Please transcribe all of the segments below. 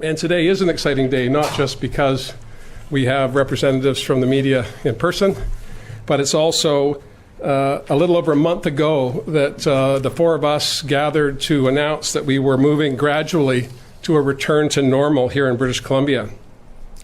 And today is an exciting day, not just because we have representatives from the media in person, but it's also a little over a month ago that the four of us gathered to announce that we were moving gradually to a return to normal here in British Columbia.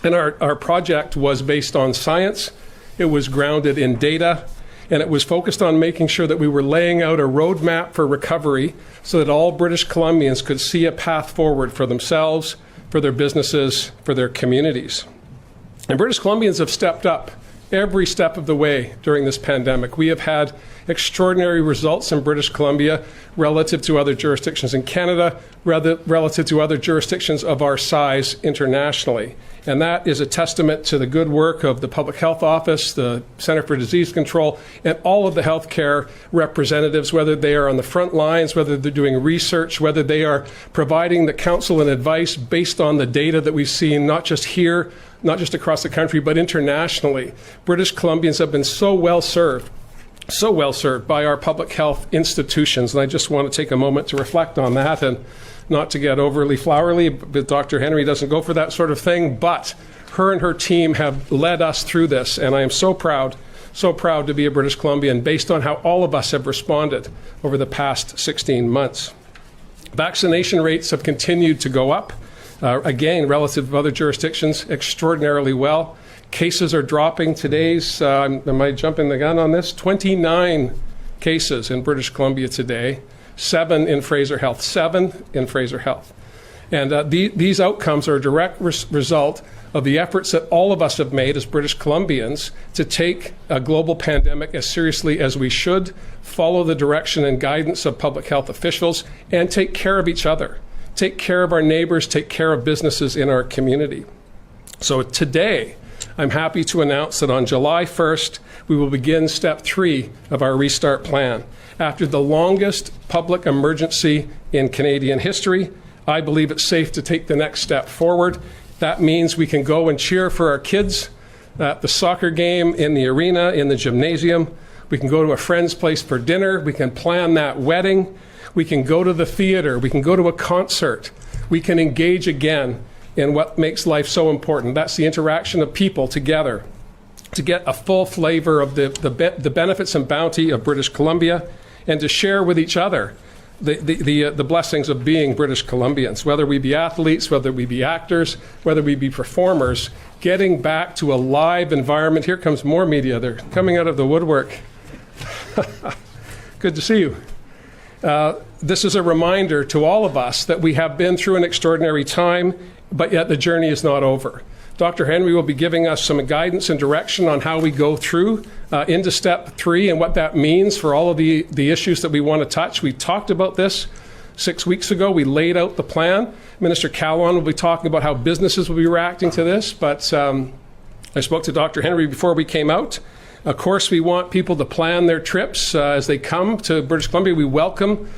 And our project was based on science, it was grounded in data, and it was focused on making sure that we were laying out a roadmap for recovery so that all British Columbians could see a path forward for themselves, for their businesses, for their communities. And British Columbians have stepped up every step of the way during this pandemic. We have had extraordinary results in British Columbia relative to other jurisdictions in Canada, relative to other jurisdictions of our size internationally. And that is a testament to the good work of the Public Health Office, the Centre for Disease Control, and all of the healthcare representatives, whether they are on the front lines, whether they're doing research, whether they are providing the counsel and advice based on the data that we've seen, not just here, not just across the country, but internationally. British Columbians have been so well served by our public health institutions. And I just want to take a moment to reflect on that, and not to get overly flowery, but Dr. Henry doesn't go for that sort of thing, but her and her team have led us through this, and I am so proud to be a British Columbian based on how all of us have responded over the past 16 months. Vaccination rates have continued to go up, again, relative to other jurisdictions, extraordinarily well. Cases are dropping. Today's, am I jumping the gun on this? 29 cases in British Columbia today. 7 in Fraser Health. And these outcomes are a direct result of the efforts that all of us have made as British Columbians to take a global pandemic as seriously as we should, follow the direction and guidance of public health officials, and take care of each other, take care of our neighbors, take care of businesses in our community. So today, I'm happy to announce that on July 1st, we will begin step 3 of our restart plan. After the longest public emergency in Canadian history, I believe it's safe to take the next step forward. That means we can go and cheer for our kids at the soccer game, in the arena, in the gymnasium. We can go to a friend's place for dinner. We can plan that wedding. We can go to the theater. We can go to a concert. We can engage again in what makes life so important. That's the interaction of people together to get a full flavor of the benefits and bounty of British Columbia, and to share with each other the blessings of being British Columbians, whether we be athletes, whether we be actors, whether we be performers, getting back to a live environment. Here comes more media. They're coming out of the woodwork. Good to see you. This is a reminder to all of us that we have been through an extraordinary time, but yet the journey is not over. Dr. Henry will be giving us some guidance and direction on how we go through into step 3 and what that means for all of the issues that we want to touch. We talked about this 6 weeks ago. We laid out the plan. Minister Calwan will be talking about how businesses will be reacting to this, but I spoke to Dr. Henry before we came out. Of course, we want people to plan their trips as they come to British Columbia. We welcome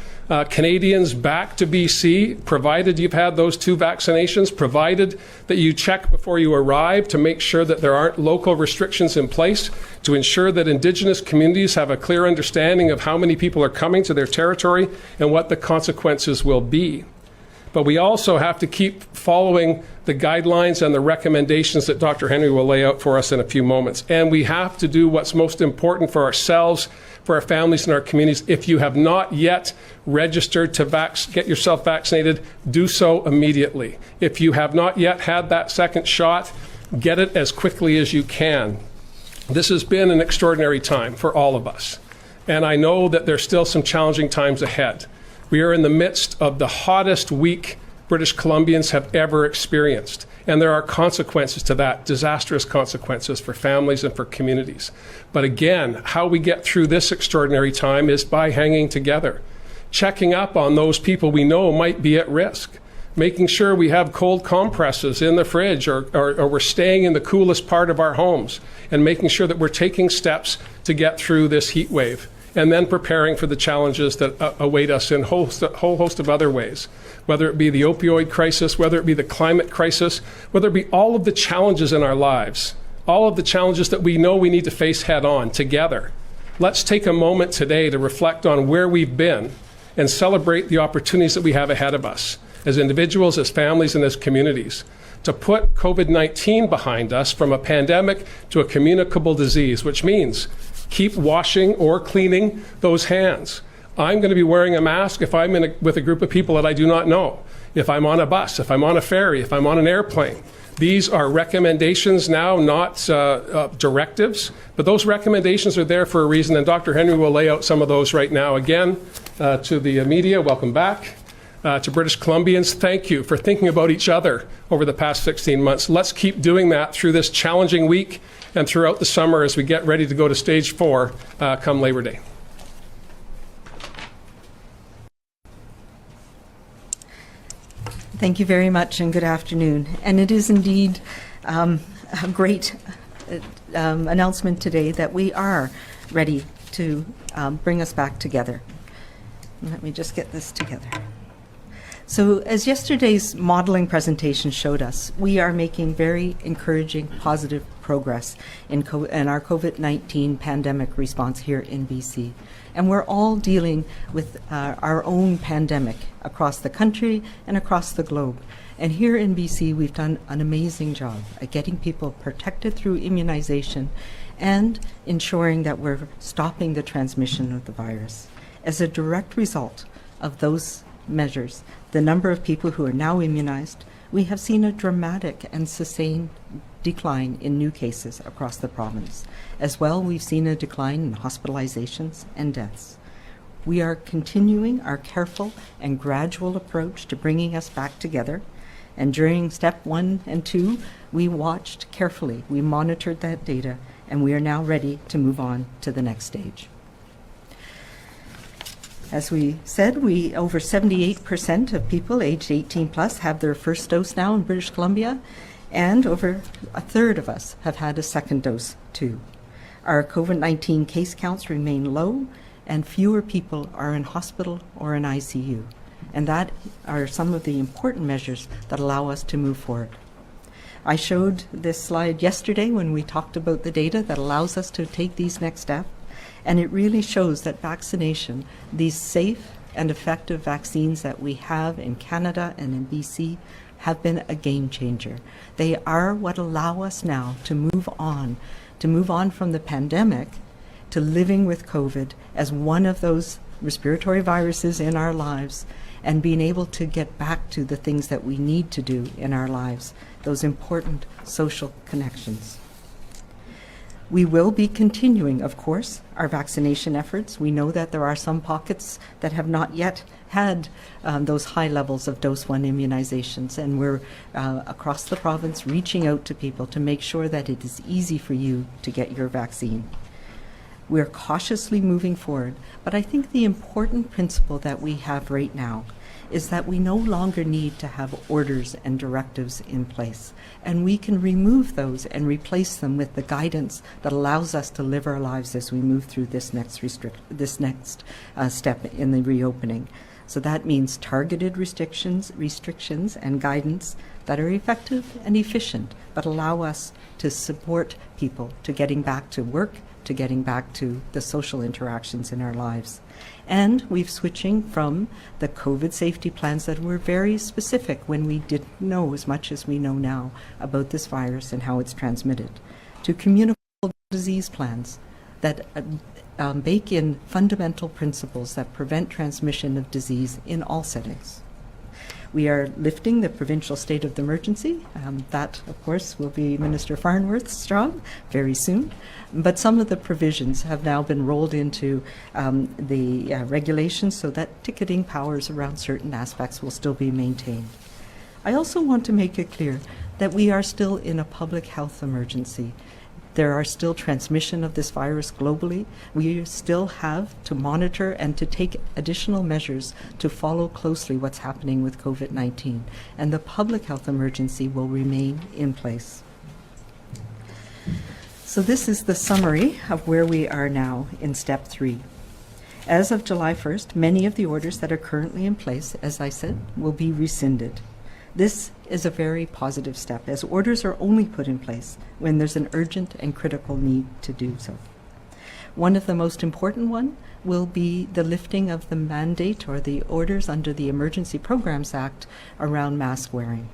Canadians back to BC, provided you've had those 2 vaccinations, provided that you check before you arrive to make sure that there aren't local restrictions in place, to ensure that Indigenous communities have a clear understanding of how many people are coming to their territory and what the consequences will be. But we also have to keep following the guidelines and the recommendations that Dr. Henry will lay out for us in a few moments. And we have to do what's most important for ourselves, for our families and our communities. If you have not yet registered to get yourself vaccinated, do so immediately. If you have not yet had that second shot, get it as quickly as you can. This has been an extraordinary time for all of us. And I know that there's still some challenging times ahead. We are in the midst of the hottest week British Columbians have ever experienced. And there are consequences to that, disastrous consequences for families and for communities. But again, how we get through this extraordinary time is by hanging together, checking up on those people we know might be at risk, making sure we have cold compresses in the fridge or we're staying in the coolest part of our homes, and making sure that we're taking steps to get through this heat wave, and then preparing for the challenges that await us in a whole host of other ways, whether it be the opioid crisis, whether it be the climate crisis, whether it be all of the challenges in our lives, all of the challenges that we know we need to face head on together. Let's take a moment today to reflect on where we've been and celebrate the opportunities that we have ahead of us. as individuals, as families, and as communities, to put COVID-19 behind us from a pandemic to a communicable disease, which means keep washing or cleaning those hands. I'm going to be wearing a mask if I'm with a group of people that I do not know, if I'm on a bus, if I'm on a ferry, if I'm on an airplane. These are recommendations now, not directives, but those recommendations are there for a reason, and Dr. Henry will lay out some of those right now. Again, to the media, welcome back. To British Columbians, thank you for thinking about each other over the past 16 months. Let's keep doing that through this challenging week and throughout the summer as we get ready to go to stage 4 come Labor Day. Thank you very much and good afternoon. And it is indeed a great announcement today that we are ready to bring us back together. Let me just get this together. So as yesterday's modeling presentation showed us, we are making very encouraging, positive progress in our COVID-19 pandemic response here in BC. And we're all dealing with our own pandemic across the country and across the globe. And here in BC, we've done an amazing job at getting people protected through immunization and ensuring that we're stopping the transmission of the virus. As a direct result of those measures, the number of people who are now immunized, we have seen a dramatic and sustained decline in new cases across the province. As well, we've seen a decline in hospitalizations and deaths. We are continuing our careful and gradual approach to bringing us back together. And during step 1 and 2, we watched carefully, we monitored that data, and we are now ready to move on to the next stage. As we said, over 78% of people aged 18 plus have their first dose now in British Columbia, and over a third of us have had a second dose too. Our COVID-19 case counts remain low, and fewer people are in hospital or in ICU. And that are some of the important measures that allow us to move forward. I showed this slide yesterday when we talked about the data that allows us to take these next steps. And it really shows that vaccination, these safe and effective vaccines that we have in Canada and in BC, have been a game changer. They are what allow us now to move on from the pandemic to living with COVID as one of those respiratory viruses in our lives and being able to get back to the things that we need to do in our lives, those important social connections. We will be continuing, of course, our vaccination efforts. We know that there are some pockets that have not yet had those high levels of dose 1 immunizations, and we're across the province reaching out to people to make sure that it is easy for you to get your vaccine. We're cautiously moving forward, but I think the important principle that we have right now is that we no longer need to have orders and directives in place, and we can remove those and replace them with the guidance that allows us to live our lives as we move through this next step in the reopening. So that means targeted restrictions and guidance that are effective and efficient, but allow us to support people to getting back to work, to getting back to the social interactions in our lives. And we're switching from the COVID safety plans that were very specific when we didn't know as much as we know now about this virus and how it's transmitted, to communicable disease plans that bake in fundamental principles that prevent transmission of disease in all settings. We are lifting the provincial state of the emergency. That, of course, will be Minister Farnworth's job very soon. But some of the provisions have now been rolled into the regulations so that ticketing powers around certain aspects will still be maintained. I also want to make it clear that we are still in a public health emergency. There are still transmission of this virus globally. We still have to monitor and to take additional measures to follow closely what's happening with COVID-19. And the public health emergency will remain in place. So this is the summary of where we are now in step 3. As of July 1st, many of the orders that are currently in place, as I said, will be rescinded. This is a very positive step, as orders are only put in place when there's an urgent and critical need to do so. One of the most important one will be the lifting of the mandate or the orders under the Emergency Programs Act around mask wearing.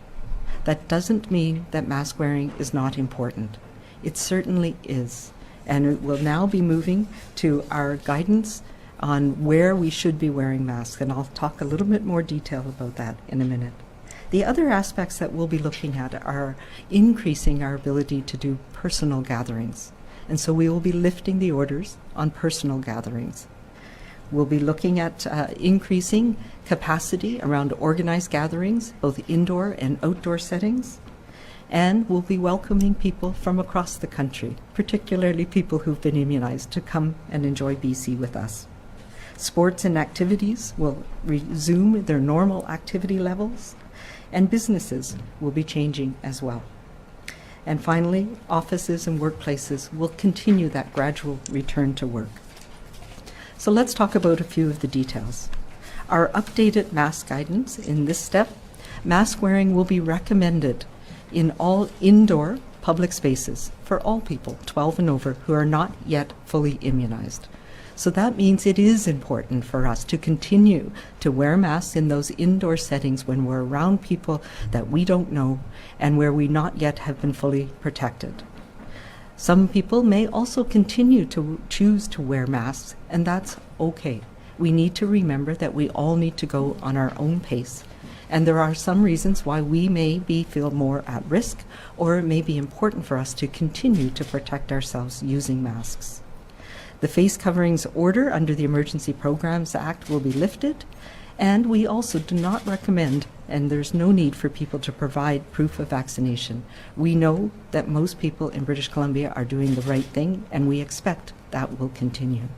That doesn't mean that mask wearing is not important. It certainly is. And it will now be moving to our guidance on where we should be wearing masks. And I'll talk a little bit more detail about that in a minute. The other aspects that we'll be looking at are increasing our ability to do personal gatherings. And so we will be lifting the orders on personal gatherings. We'll be looking at increasing capacity around organized gatherings, both indoor and outdoor settings. And we'll be welcoming people from across the country, particularly people who've been immunized, to come and enjoy BC with us. Sports and activities will resume their normal activity levels, and businesses will be changing as well. And finally, offices and workplaces will continue that gradual return to work. So let's talk about a few of the details. Our updated mask guidance in this step, mask wearing will be recommended in all indoor public spaces for all people 12 and over who are not yet fully immunized. So that means it is important for us to continue to wear masks in those indoor settings when we're around people that we don't know and where we not yet have been fully protected. Some people may also continue to choose to wear masks, and that's okay. We need to remember that we all need to go on our own pace. And there are some reasons why we may feel more at risk, or it may be important for us to continue to protect ourselves using masks. The face coverings order under the Emergency Programs Act will be lifted, and we also do not recommend, and there's no need for people to provide proof of vaccination. We know that most people in British Columbia are doing the right thing, and we expect that will continue.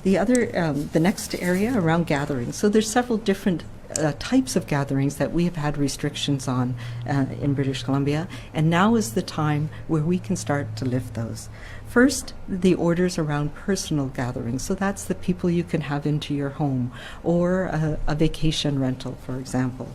The next area around gatherings. So there's several different types of gatherings that we have had restrictions on in British Columbia, and now is the time where we can start to lift those. First, the orders around personal gatherings. So that's the people you can have into your home, or a vacation rental, for example.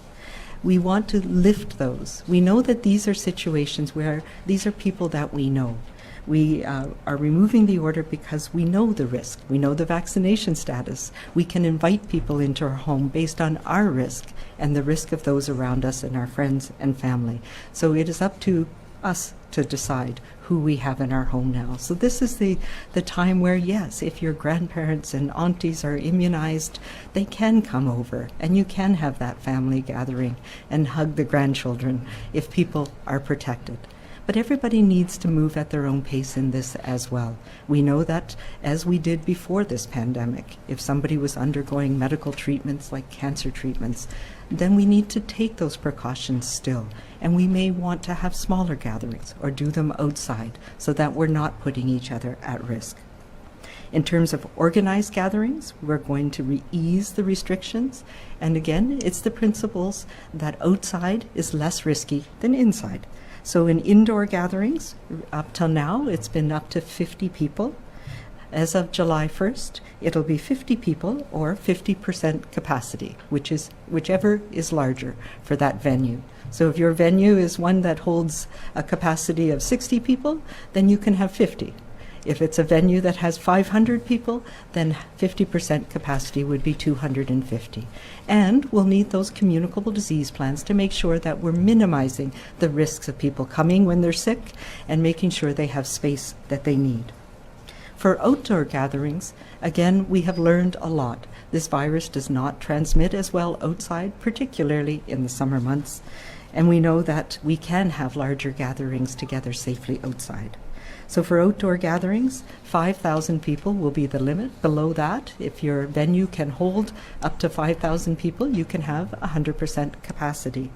We want to lift those. We know that these are situations where these are people that we know. We are removing the order because we know the risk. We know the vaccination status. We can invite people into our home based on our risk and the risk of those around us and our friends and family. So it is up to us to decide who we have in our home now. So this is the time where, yes, if your grandparents and aunties are immunized, they can come over and you can have that family gathering and hug the grandchildren if people are protected. But everybody needs to move at their own pace in this as well. We know that, as we did before this pandemic, if somebody was undergoing medical treatments like cancer treatments, then we need to take those precautions still. And we may want to have smaller gatherings or do them outside so that we're not putting each other at risk. In terms of organized gatherings, we're going to ease the restrictions. And again, it's the principles that outside is less risky than inside. So in indoor gatherings, up till now, it's been up to 50 people. As of July 1st, it'll be 50 people or 50% capacity, whichever is larger for that venue. So if your venue is one that holds a capacity of 60 people, then you can have 50. If it's a venue that has 500 people, then 50% capacity would be 250. And we'll need those communicable disease plans to make sure that we're minimizing the risks of people coming when they're sick and making sure they have space that they need. For outdoor gatherings, again, we have learned a lot. This virus does not transmit as well outside, particularly in the summer months. And we know that we can have larger gatherings together safely outside. So for outdoor gatherings, 5,000 people will be the limit. Below that, if your venue can hold up to 5,000 people, you can have 100% capacity.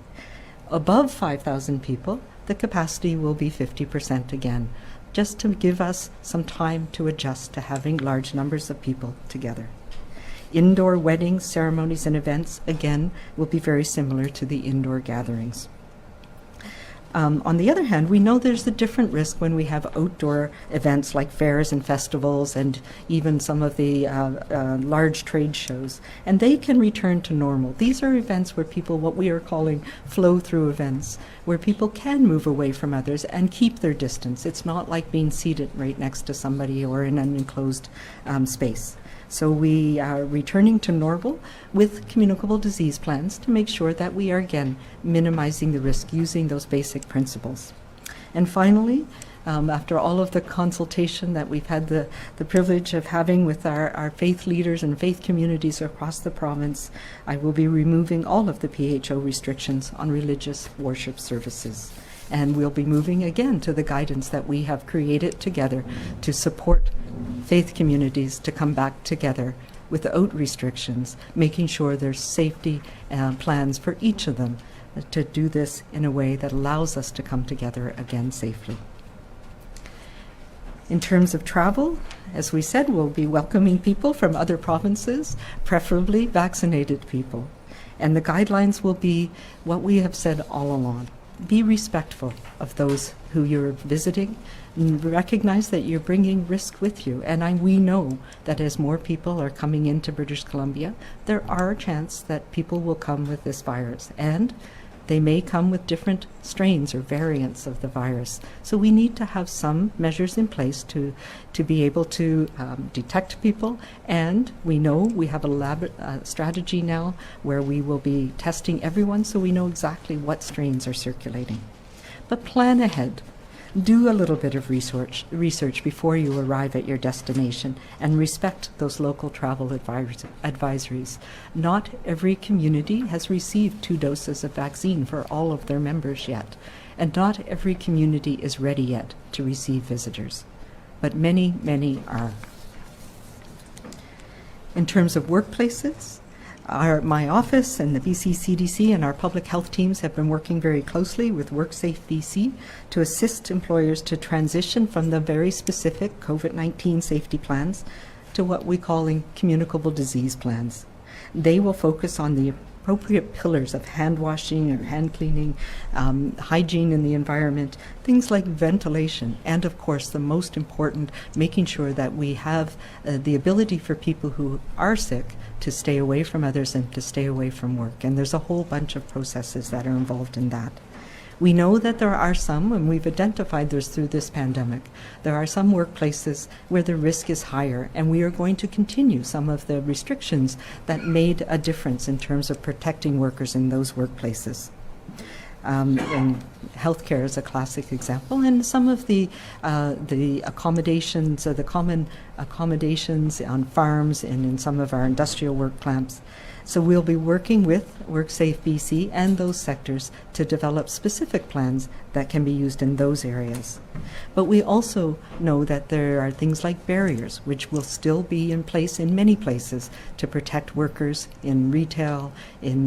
Above 5,000 people, the capacity will be 50% again, just to give us some time to adjust to having large numbers of people together. Indoor weddings, ceremonies, and events, again, will be very similar to the indoor gatherings. On the other hand, we know there's a different risk when we have outdoor events like fairs and festivals and even some of the large trade shows, and they can return to normal. These are events where people, what we are calling flow-through events, where people can move away from others and keep their distance. It's not like being seated right next to somebody or in an enclosed space. So we are returning to normal with communicable disease plans to make sure that we are, again, minimizing the risk using those basic principles. And finally, after all of the consultation that we've had the privilege of having with our faith leaders and faith communities across the province, I will be removing all of the PHO restrictions on religious worship services. And we'll be moving again to the guidance that we have created together to support faith communities to come back together without restrictions, making sure there's safety plans for each of them to do this in a way that allows us to come together again safely. In terms of travel, as we said, we'll be welcoming people from other provinces, preferably vaccinated people. And the guidelines will be what we have said all along. Be respectful of those who you're visiting, and recognize that you're bringing risk with you. And we know that as more people are coming into British Columbia, there are a chance that people will come with this virus, and they may come with different strains or variants of the virus. So we need to have some measures in place to be able to detect people. And we know we have a lab strategy now where we will be testing everyone so we know exactly what strains are circulating. But plan ahead. Do a little bit of research before you arrive at your destination and respect those local travel advisories. Not every community has received 2 doses of vaccine for all of their members yet, and not every community is ready yet to receive visitors, but many, many are. In terms of workplaces, my office and the BC CDC and our public health teams have been working very closely with WorkSafe BC to assist employers to transition from the very specific COVID-19 safety plans to what we call communicable disease plans. They will focus on the appropriate pillars of hand washing or hand cleaning, hygiene in the environment, things like ventilation, and of course the most important, making sure that we have the ability for people who are sick to stay away from others and to stay away from work. And there's a whole bunch of processes that are involved in that. We know that there are some, and we've identified this through this pandemic, there are some workplaces where the risk is higher, and we are going to continue some of the restrictions that made a difference in terms of protecting workers in those workplaces. And healthcare is a classic example, and some of the accommodations, the common accommodations on farms and in some of our industrial work camps. So we'll be working with WorkSafe BC and those sectors to develop specific plans that can be used in those areas. But we also know that there are things like barriers, which will still be in place in many places to protect workers in retail, in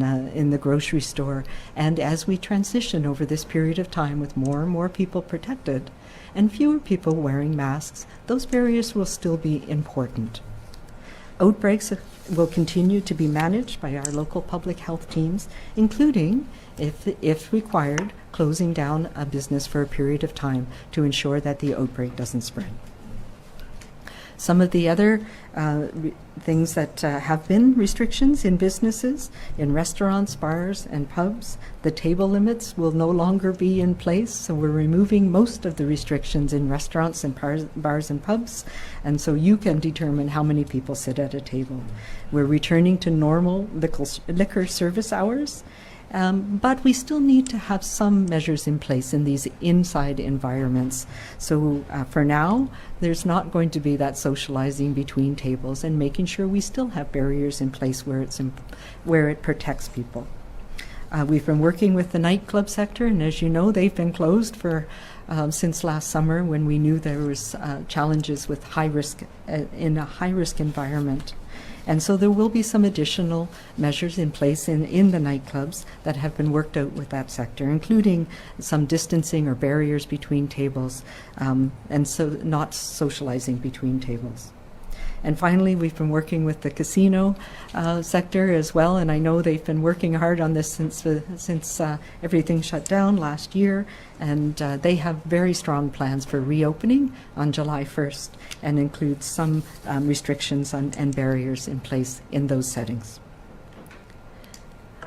the grocery store. And as we transition over this period of time with more and more people protected and fewer people wearing masks, those barriers will still be important. Outbreaks will continue to be managed by our local public health teams, including, if required, closing down a business for a period of time to ensure that the outbreak doesn't spread. Some of the other things that have been restrictions in businesses, in restaurants, bars, and pubs, the table limits will no longer be in place, so we're removing most of the restrictions in restaurants and bars and pubs, and so you can determine how many people sit at a table. We're returning to normal liquor service hours, but we still need to have some measures in place in these inside environments. So for now, there's not going to be that socializing between tables, and making sure we still have barriers in place where it protects people. We've been working with the nightclub sector, and as you know, they've been closed for since last summer when we knew there was challenges with high risk in a high-risk environment. And so there will be some additional measures in place in the nightclubs that have been worked out with that sector, including some distancing or barriers between tables, and so not socializing between tables. And finally, we've been working with the casino sector as well, and I know they've been working hard on this since everything shut down last year, and they have very strong plans for reopening on July 1st and include some restrictions and barriers in place in those settings.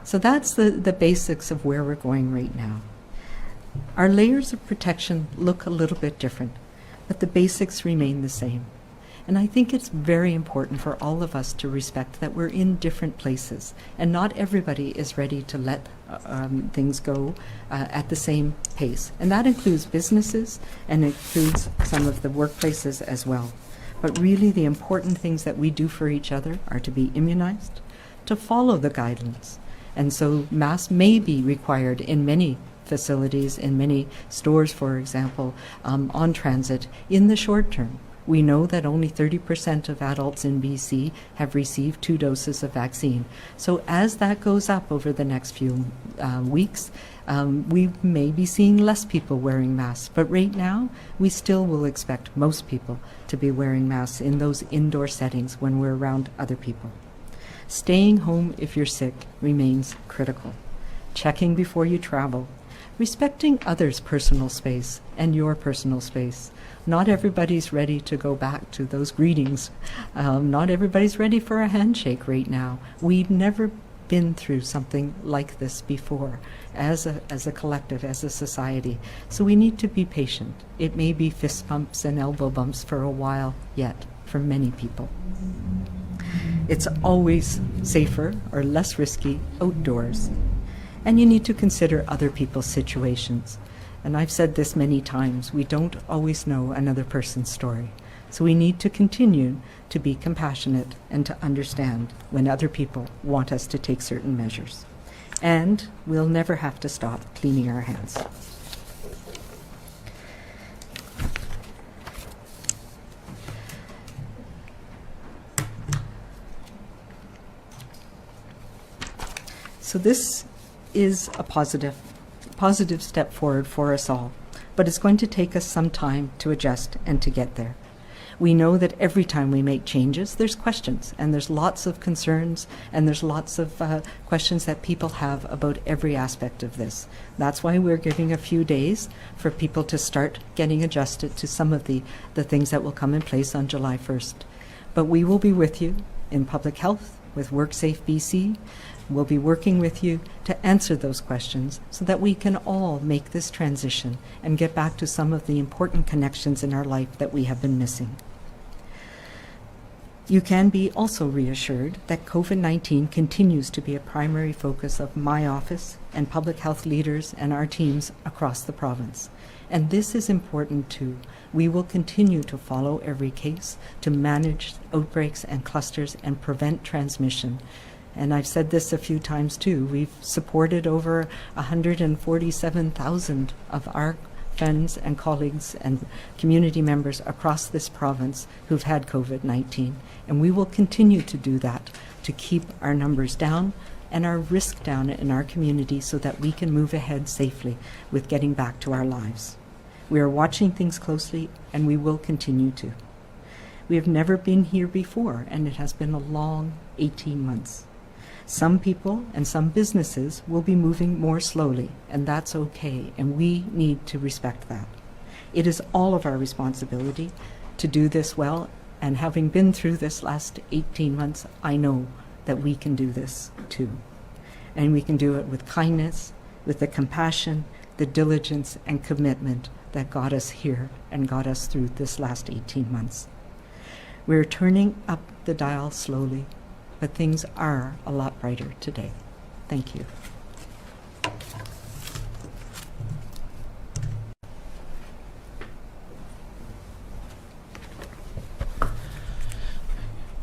So that's the basics of where we're going right now. Our layers of protection look a little bit different, but the basics remain the same. And I think it's very important for all of us to respect that we're in different places, and not everybody is ready to let things go at the same pace. And that includes businesses and includes some of the workplaces as well. But really the important things that we do for each other are to be immunized, to follow the guidelines. And so masks may be required in many facilities, in many stores, for example, on transit in the short term. We know that only 30% of adults in BC have received 2 doses of vaccine. So as that goes up over the next few weeks, we may be seeing less people wearing masks. But right now, we still will expect most people to be wearing masks in those indoor settings when we're around other people. Staying home if you're sick remains critical. Checking before you travel. Respecting others' personal space and your personal space. Not everybody's ready to go back to those greetings. Not everybody's ready for a handshake right now. We've never been through something like this before as a collective, as a society. So we need to be patient. It may be fist bumps and elbow bumps for a while yet for many people. It's always safer or less risky outdoors. And you need to consider other people's situations. And I've said this many times, we don't always know another person's story. So we need to continue to be compassionate and to understand when other people want us to take certain measures. And we'll never have to stop cleaning our hands. So this is a positive step forward for us all, but it's going to take us some time to adjust and to get there. We know that every time we make changes, there's questions, and there's lots of concerns, and there's lots of questions that people have about every aspect of this. That's why we're giving a few days for people to start getting adjusted to some of the things that will come in place on July 1st. But we will be with you in public health with WorkSafe BC. We'll be working with you to answer those questions so that we can all make this transition and get back to some of the important connections in our life that we have been missing. You can be also reassured that COVID-19 continues to be a primary focus of my office and public health leaders and our teams across the province. And this is important too. We will continue to follow every case to manage outbreaks and clusters and prevent transmission. And I've said this a few times too. We've supported over 147,000 of our friends and colleagues and community members across this province who've had COVID-19. And we will continue to do that to keep our numbers down and our risk down in our community so that we can move ahead safely with getting back to our lives. We are watching things closely, and we will continue to. We have never been here before, and it has been a long 18 months. Some people and some businesses will be moving more slowly, and that's okay, and we need to respect that. It is all of our responsibility to do this well, and having been through this last 18 months, I know that we can do this too. And we can do it with kindness, with the compassion, the diligence and commitment that got us here and got us through this last 18 months. We're turning up the dial slowly, but things are a lot brighter today. Thank you.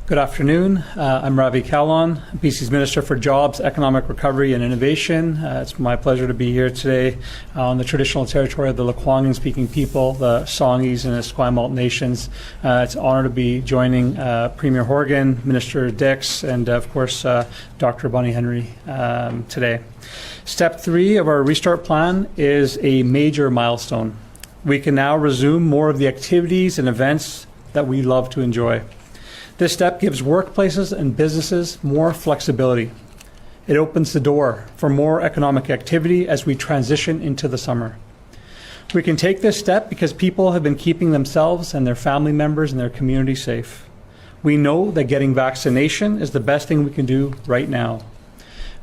Good afternoon. I'm Ravi Kahlon, BC's Minister for Jobs, Economic Recovery and Innovation. It's my pleasure to be here today on the traditional territory of the Lekwungen-speaking people, the Songhees and Esquimalt nations. It's an honor to be joining Premier Horgan, Minister Dix, and of course Dr. Bonnie Henry today. Step 3 of our restart plan is a major milestone. We can now resume more of the activities and events that we love to enjoy. This step gives workplaces and businesses more flexibility. It opens the door for more economic activity as we transition into the summer. We can take this step because people have been keeping themselves and their family members and their community safe. We know that getting vaccination is the best thing we can do right now.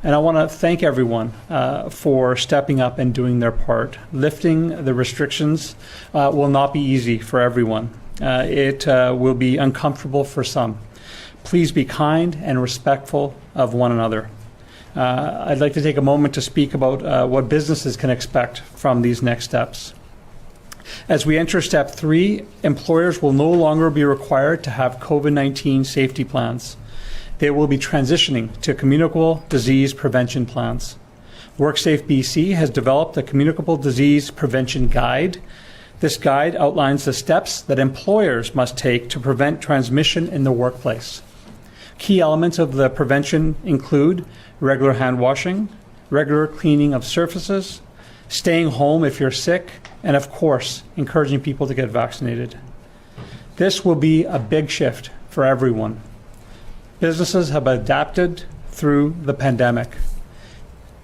And I want to thank everyone for stepping up and doing their part. Lifting the restrictions will not be easy for everyone. It will be uncomfortable for some. Please be kind and respectful of one another. I'd like to take a moment to speak about what businesses can expect from these next steps. As we enter step 3, employers will no longer be required to have COVID-19 safety plans. They will be transitioning to communicable disease prevention plans. WorkSafe BC has developed a communicable disease prevention guide. This guide outlines the steps that employers must take to prevent transmission in the workplace. Key elements of the prevention include regular hand washing, regular cleaning of surfaces, staying home if you're sick, and of course, encouraging people to get vaccinated. This will be a big shift for everyone. Businesses have adapted through the pandemic,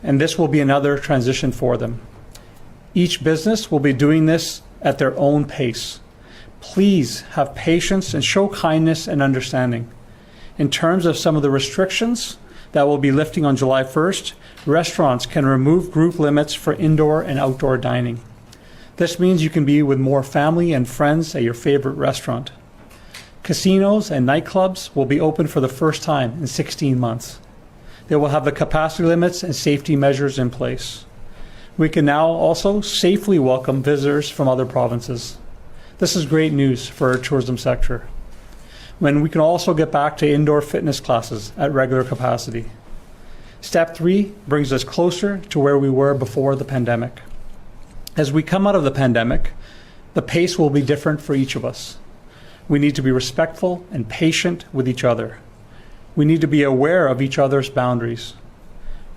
and this will be another transition for them. Each business will be doing this at their own pace. Please have patience and show kindness and understanding. In terms of some of the restrictions that will be lifting on July 1st, restaurants can remove group limits for indoor and outdoor dining. This means you can be with more family and friends at your favorite restaurant. Casinos and nightclubs will be open for the first time in 16 months. They will have the capacity limits and safety measures in place. We can now also safely welcome visitors from other provinces. This is great news for our tourism sector, when we can also get back to indoor fitness classes at regular capacity. Step 3 brings us closer to where we were before the pandemic. As we come out of the pandemic, the pace will be different for each of us. We need to be respectful and patient with each other. We need to be aware of each other's boundaries.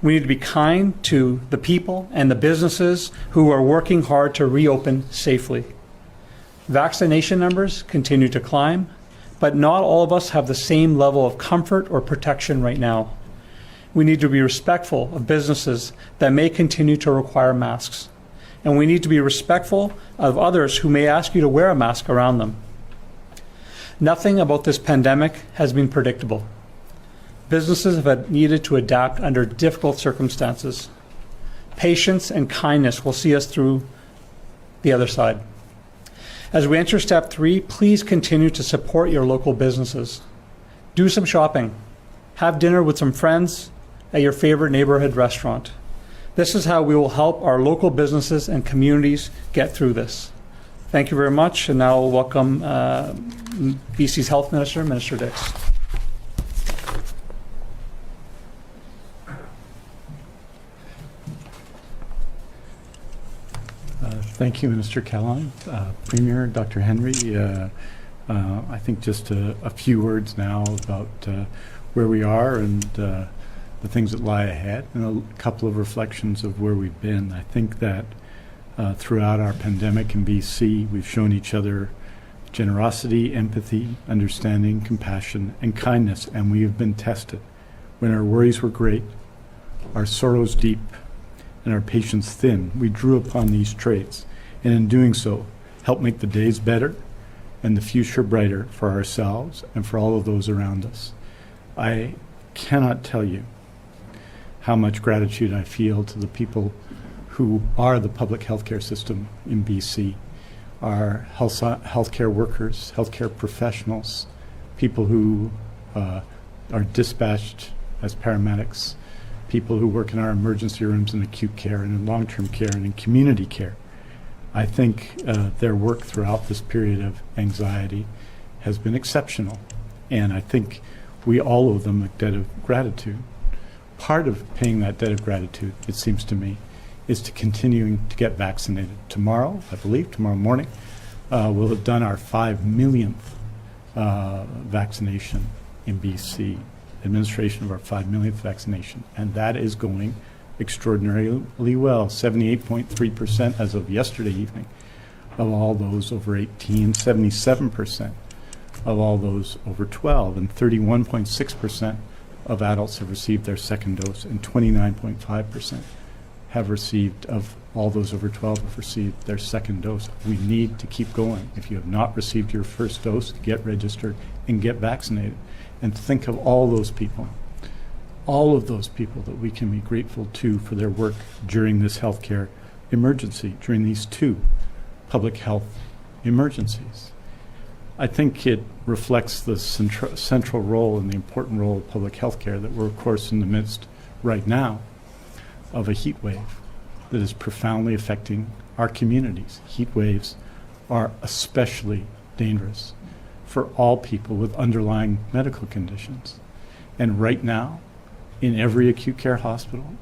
We need to be kind to the people and the businesses who are working hard to reopen safely. Vaccination numbers continue to climb, but not all of us have the same level of comfort or protection right now. We need to be respectful of businesses that may continue to require masks. And we need to be respectful of others who may ask you to wear a mask around them. Nothing about this pandemic has been predictable. Businesses have needed to adapt under difficult circumstances. Patience and kindness will see us through the other side. As we enter step 3, please continue to support your local businesses. Do some shopping. Have dinner with some friends at your favorite neighborhood restaurant. This is how we will help our local businesses and communities get through this. Thank you very much, and now I'll welcome BC's Health Minister, Minister Dix. Thank you, Minister Callon. Premier, Dr. Henry, I think just a few words now about where we are and the things that lie ahead, and a couple of reflections of where we've been. I think that throughout our pandemic in BC, we've shown each other generosity, empathy, understanding, compassion, and kindness, and we have been tested. When our worries were great, our sorrows deep, and our patience thin, we drew upon these traits, and in doing so, helped make the days better and the future brighter for ourselves and for all of those around us. I cannot tell you how much gratitude I feel to the people who are the public healthcare system in BC, our healthcare workers, healthcare professionals, people who are dispatched as paramedics, people who work in our emergency rooms in acute care and in long-term care and in community care. I think their work throughout this period of anxiety has been exceptional, and I think we all owe them a debt of gratitude. Part of paying that debt of gratitude, it seems to me, is to continuing to get vaccinated. Tomorrow, I believe, tomorrow morning, we'll have done our 5 millionth vaccination in BC, administration of our 5 millionth vaccination, and that is going extraordinarily well. 78.3% as of yesterday evening of all those over 18, 77% of all those over 12, and 31.6% of adults have received their second dose, and 29.5% have received, of all those over 12, have received their second dose. We need to keep going. If you have not received your first dose, get registered and get vaccinated. And think of all those people, all of those people that we can be grateful to for their work during this healthcare emergency, during these two public health emergencies. I think it reflects the central role and the important role of public health care that we're, of course, in the midst right now of a heat wave that is profoundly affecting our communities. Heat waves are especially dangerous for all people with underlying medical conditions. And right now, in every acute care hospital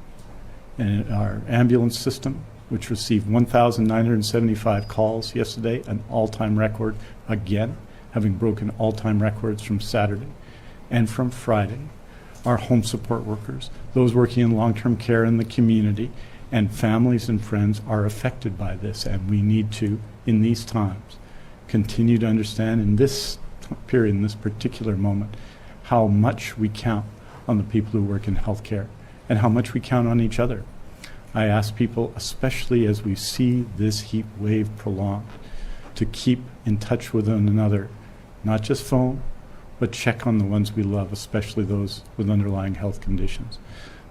and in our ambulance system, which received 1,975 calls yesterday, an all-time record again, having broken all-time records from Saturday and from Friday. Our home support workers, those working in long-term care in the community, and families and friends are affected by this, and we need to, in these times, continue to understand in this period, in this particular moment, how much we count on the people who work in healthcare and how much we count on each other. I ask people, especially as we see this heat wave prolonged, to keep in touch with one another, not just phone, but check on the ones we love, especially those with underlying health conditions.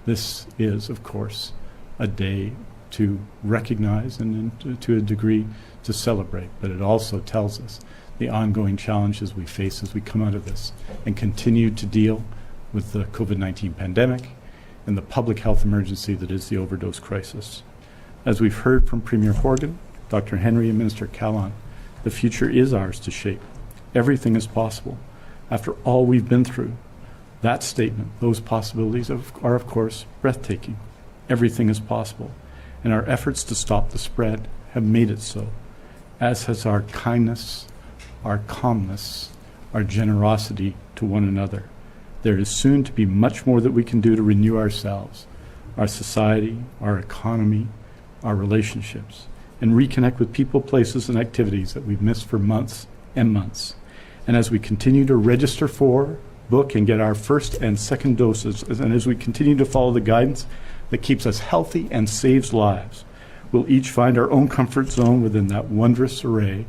This is, of course, a day to recognize and to a degree to celebrate, but it also tells us the ongoing challenges we face as we come out of this and continue to deal with the COVID-19 pandemic and the public health emergency that is the overdose crisis. As we've heard from Premier Horgan, Dr. Henry, and Minister Callon, the future is ours to shape. Everything is possible. After all we've been through, that statement, those possibilities are, of course, breathtaking. Everything is possible. And our efforts to stop the spread have made it so, as has our kindness, our calmness, our generosity to one another. There is soon to be much more that we can do to renew ourselves, our society, our economy, our relationships, and reconnect with people, places, and activities that we've missed for months and months. And as we continue to register for, book, and get our first and second doses, and as we continue to follow the guidance that keeps us healthy and saves lives, we'll each find our own comfort zone within that wondrous array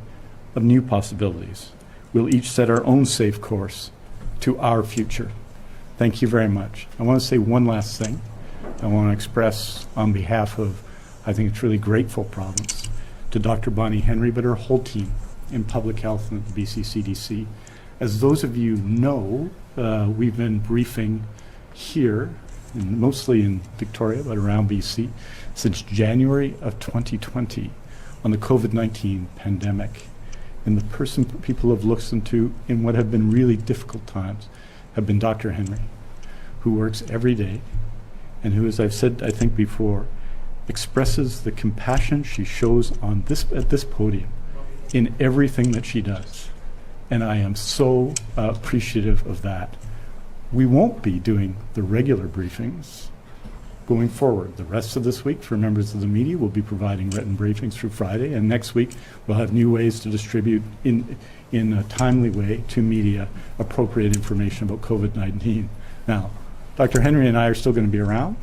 of new possibilities. We'll each set our own safe course to our future. Thank you very much. I want to say one last thing. I want to express on behalf of, I think it's really grateful province, to Dr. Bonnie Henry, but her whole team in public health and at the BC CDC. As those of you know, we've been briefing here, mostly in Victoria, but around BC, since January of 2020 on the COVID-19 pandemic. And the person people have listened to in what have been really difficult times have been Dr. Henry, who works every day and who, as I've said, I think before, expresses the compassion she shows on at this podium in everything that she does. And I am so appreciative of that. We won't be doing the regular briefings going forward. The rest of this week, for members of the media, we'll be providing written briefings through Friday, and next week we'll have new ways to distribute in a timely way to media appropriate information about COVID-19. Now, Dr. Henry and I are still going to be around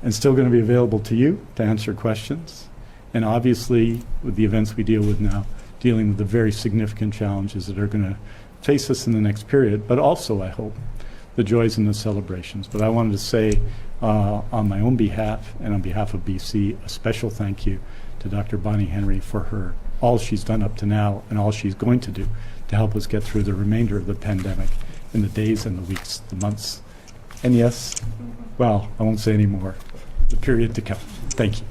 and still going to be available to you to answer questions. And obviously, with the events we deal with now, dealing with the very significant challenges that are going to face us in the next period, but also, I hope, the joys and the celebrations. But I wanted to say, on my own behalf and on behalf of BC, a special thank you to Dr. Bonnie Henry for all she's done up to now and all she's going to do to help us get through the remainder of the pandemic in the days and the weeks, the months, and yes, well, I won't say any more, the period to come. Thank you.